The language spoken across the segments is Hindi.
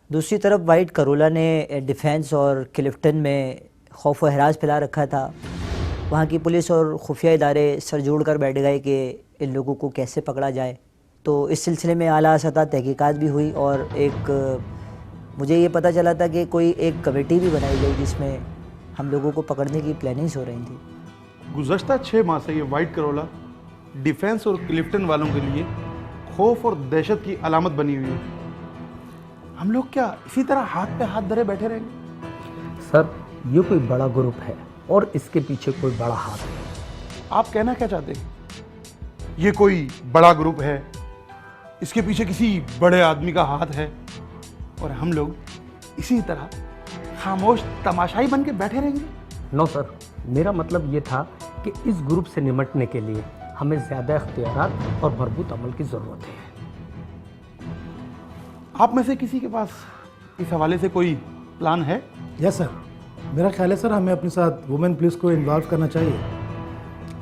दूसरी तरफ वाइट करोला ने डिफेंस और क्लिफ्टन में खौफ व हरास फैला रखा था। वहाँ की पुलिस और खुफिया इदारे सर जोड़ कर बैठ गए कि इन लोगों को कैसे पकड़ा जाए। तो इस सिलसिले में आला सतह तहकीकात भी हुई और मुझे ये पता चला था कि कोई एक कमेटी भी बनाई गई जिसमें हम लोगों को पकड़ने की प्लानिंग्स हो रही थी। गुज़श्ता 6 माह से ये वाइट करोला डिफेंस और क्लिफ्टन वालों के लिए खौफ और दहशत की अलामत बनी हुई है। हम लोग क्या इसी तरह हाथ पे हाथ धरे बैठे रहेंगे? सर, ये कोई बड़ा ग्रुप है और इसके पीछे कोई बड़ा हाथ है। आप कहना क्या चाहते हैं? ये कोई बड़ा ग्रुप है, इसके पीछे किसी बड़े आदमी का हाथ है और हम लोग इसी तरह खामोश तमाशाई बन के बैठे रहेंगे? नो सर, मेरा मतलब ये था कि इस ग्रुप से निपटने के लिए हमें ज़्यादा इख्तियारात और मजबूत अमल की ज़रूरत है। आप में से किसी के पास इस हवाले से कोई प्लान है? यस सर, मेरा ख्याल है सर हमें अपने साथ वुमेन पुलिस को इन्वॉल्व करना चाहिए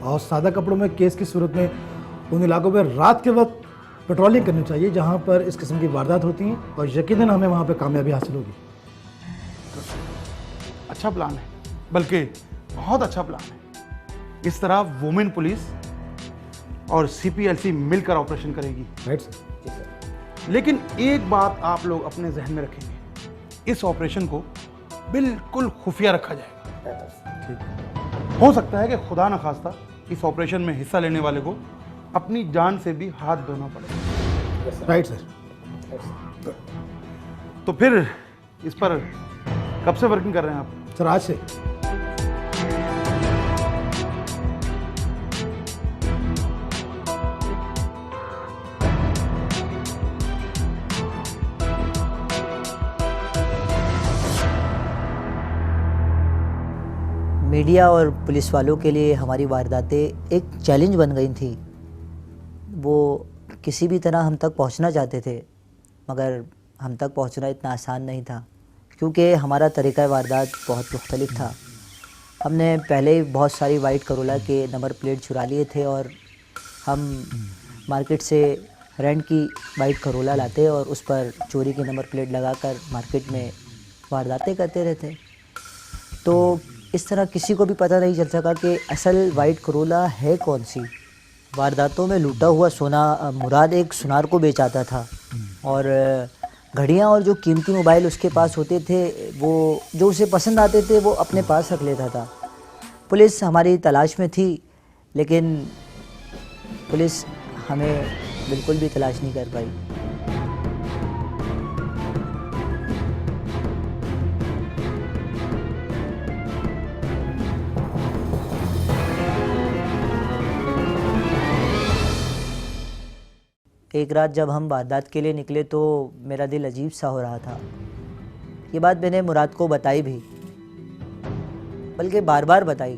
और सादा कपड़ों में केस की सूरत में उन इलाकों में रात के वक्त पेट्रोलिंग करनी चाहिए जहां पर इस किस्म की वारदात होती हैं और यकीनन हमें वहां पर कामयाबी हासिल होगी। अच्छा प्लान है, बल्कि बहुत अच्छा प्लान है। इस तरह वुमेन पुलिस और CPLC मिलकर ऑपरेशन करेगी। Right sir. लेकिन एक बात आप लोग अपने जहन में रखेंगे, इस ऑपरेशन को बिल्कुल खुफिया रखा जाएगा। ठीक। हो सकता है कि खुदा न खास्ता इस ऑपरेशन में हिस्सा लेने वाले को अपनी जान से भी हाथ धोना पड़े। Right sir. तो फिर इस पर कब से वर्किंग कर रहे हैं आप? सर आज से। मीडिया और पुलिस वालों के लिए हमारी वारदातें एक चैलेंज बन गई थी। वो किसी भी तरह हम तक पहुंचना चाहते थे, मगर हम तक पहुंचना इतना आसान नहीं था क्योंकि हमारा तरीक़ा वारदात बहुत मुख्तलिफ था। हमने पहले ही बहुत सारी वाइट करोला के नंबर प्लेट चुरा लिए थे और हम मार्केट से रेंट की वाइट करोला लाते और उस पर चोरी की नंबर प्लेट लगाकर मार्केट में वारदातें करते रहते। तो इस तरह किसी को भी पता नहीं चल सका कि असल वाइट करोला है कौन सी। वारदातों में लूटा हुआ सोना मुराद एक सुनार को बेच आता था और घड़ियाँ और जो कीमती मोबाइल उसके पास होते थे वो जो उसे पसंद आते थे वो अपने पास रख लेता था। पुलिस हमारी तलाश में थी लेकिन पुलिस हमें बिल्कुल भी तलाश नहीं कर पाई। एक रात जब हम वारदात के लिए निकले तो मेरा दिल अजीब सा हो रहा था। ये बात मैंने मुराद को बताई भी, बल्कि बार बार बताई,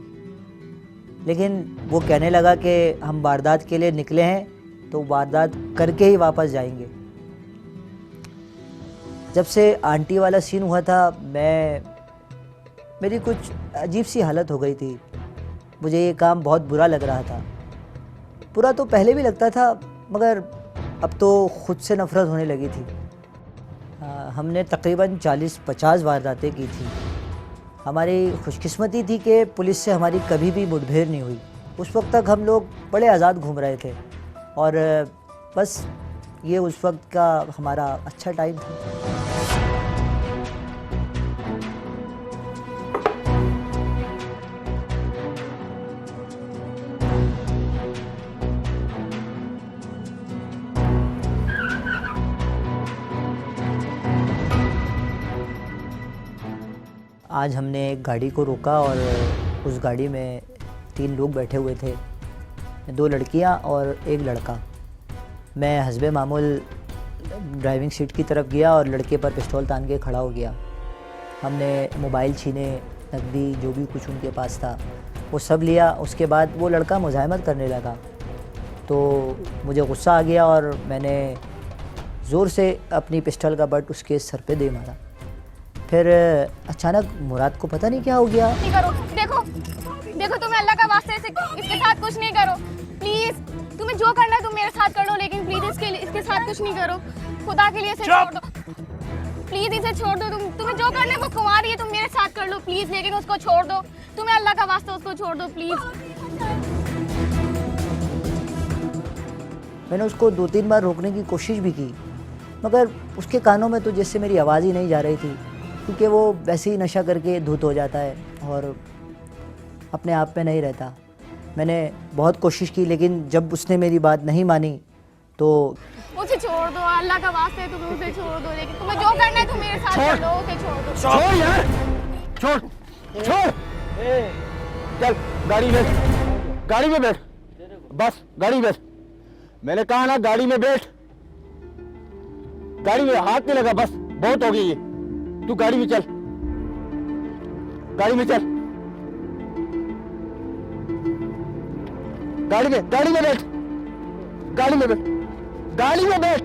लेकिन वो कहने लगा कि हम वारदात के लिए निकले हैं तो वारदात करके ही वापस जाएंगे। जब से आंटी वाला सीन हुआ था मेरी कुछ अजीब सी हालत हो गई थी। मुझे ये काम बहुत बुरा लग रहा था। बुरा तो पहले भी लगता था मगर अब तो ख़ुद से नफ़रत होने लगी थी। हमने तकरीबन 40-50 वारदातें की थी। हमारी खुशकिस्मती थी कि पुलिस से हमारी कभी भी मुठभेड़ नहीं हुई। उस वक्त तक हम लोग बड़े आज़ाद घूम रहे थे और बस ये उस वक्त का हमारा अच्छा टाइम था। आज हमने एक गाड़ी को रोका और उस गाड़ी में 3 लोग बैठे हुए थे, 2 लड़कियां और एक लड़का। मैं हस्बे मामूल ड्राइविंग सीट की तरफ गया और लड़के पर पिस्तौल तान के खड़ा हो गया। हमने मोबाइल छीने, नकदी जो भी कुछ उनके पास था वो सब लिया। उसके बाद वो लड़का मुज़ाहमत करने लगा तो मुझे गुस्सा आ गया और मैंने ज़ोर से अपनी पिस्टल का बट उसके सर पे दे मारा। फिर अचानक मुराद को पता नहीं क्या हो गया। नहीं करो, देखो तुम्हें अल्लाह का वास्ते इसके साथ कुछ नहीं करो प्लीज। तुम्हें जो करना है तुम मेरे साथ कर लो, लेकिन प्लीज इसके साथ कुछ नहीं करो। खुदा के लिए इसे छोड़ दो प्लीज इसे छोड़ दो। तुम्हें जो करना है वो कुंवारी है, तुम मेरे साथ कर लो प्लीज, लेकिन उसको छोड़ दो। तुम्हें अल्लाह का वास्ता उसको छोड़ दो प्लीज। मैंने उसको 2-3 बार रोकने की कोशिश भी की, मगर उसके कानों में तो जैसे मेरी आवाज़ ही नहीं जा रही थी, क्योंकि वो वैसे ही नशा करके धुत हो जाता है और अपने आप में नहीं रहता। मैंने बहुत कोशिश की, लेकिन जब उसने मेरी बात नहीं मानी तो उसे छोड़ दो, अल्लाह का वास्ता है, तुम उसे छोड़ दो। लेकिन तुम्हें जो करना है तुम मेरे साथ कर लो, उसे छोड़ दो। छोड़ यार, छोड़ छोड़। चल गाड़ी में, गाड़ी में बैठ, बस गाड़ी में बैठ। मैंने कहा ना गाड़ी में बैठ, गाड़ी में हाथ नहीं लगा, बस बहुत हो गई ये। तू गाड़ी में चल, गाड़ी में चल, गाड़ी में बैठ, गाड़ी में बैठ, गाड़ी में बैठ।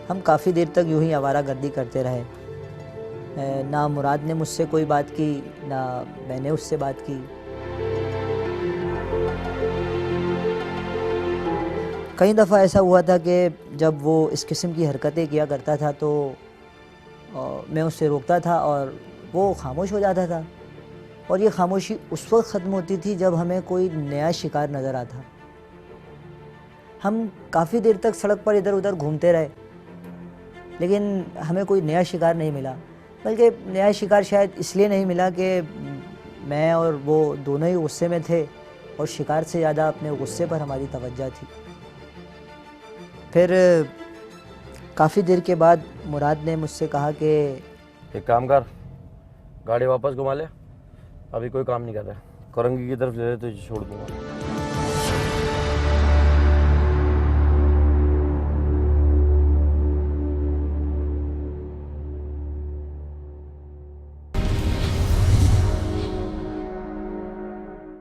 हम काफ़ी देर तक यूं ही आवारागर्दी करते रहे। ना मुराद ने मुझसे कोई बात की, ना मैंने उससे बात की। कई दफ़ा ऐसा हुआ था कि जब वो इस किस्म की हरकतें किया करता था तो मैं उससे रोकता था और वो खामोश हो जाता था, और ये खामोशी उस वक्त ख़त्म होती थी जब हमें कोई नया शिकार नज़र आता। हम काफ़ी देर तक सड़क पर इधर उधर घूमते रहे, लेकिन हमें कोई नया शिकार नहीं मिला। बल्कि नया शिकार शायद इसलिए नहीं मिला कि मैं और वो दोनों ही गुस्से में थे, और शिकार से ज़्यादा अपने गुस्से पर हमारी तवज्जो थी। फिर काफ़ी देर के बाद मुराद ने मुझसे कहा कि एक काम कर, गाड़ी वापस घुमा ले, अभी कोई काम नहीं कर रहा है, कोरंगी की तरफ ले ले तो छोड़ दूंगा।